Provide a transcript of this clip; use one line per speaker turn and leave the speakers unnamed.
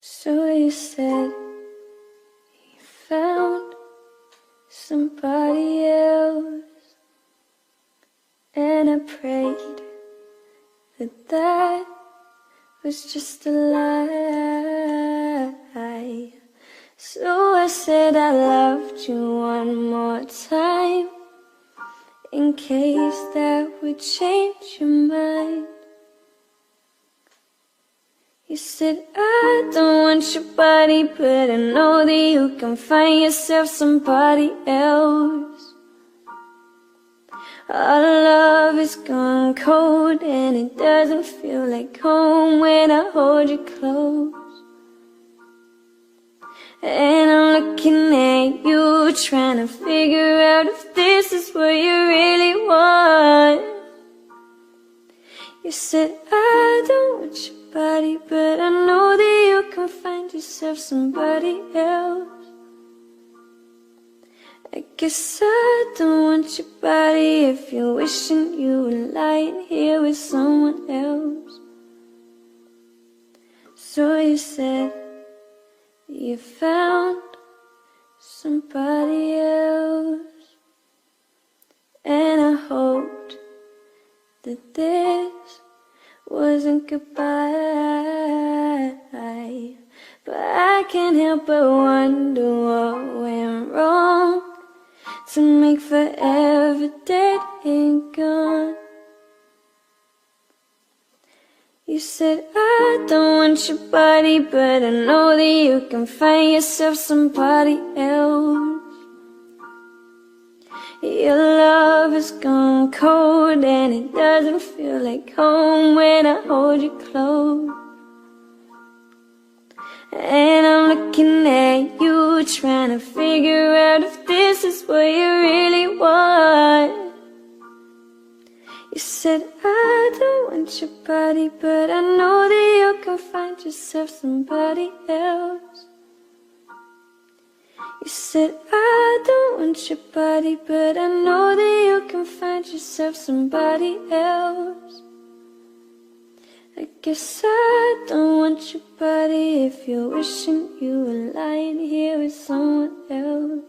So you said you found somebody else, and I prayed that that was just a lie. So I said I loved you one more time, in case that would change your mind. You said I don't want your body, but I know that you can find yourself somebody else. Our love is gone cold, and it doesn't feel like home when I hold you close. And I'm looking at you, trying to figure out if this is what you really want. You said I don't want your body, but I know that you can find yourself somebody else. I guess I don't want your body if you're wishing you were lying here with someone else. So you said you found somebody else, and I hoped that this wasn't goodbye, but I can't help but wonder what went wrong to make forever dead and gone. You said I don't want your body, but I know that you can find yourself somebody else. Your love has gone cold, and it doesn't feel like home when I hold you close. And I'm looking at you, trying to figure out if this is what you really want. You said I don't want your body, but I know that you can find yourself somebody else. You said I don't want your body, but I know that you can find yourself somebody else. I guess I don't want your body if you're wishing you were lying here with someone else.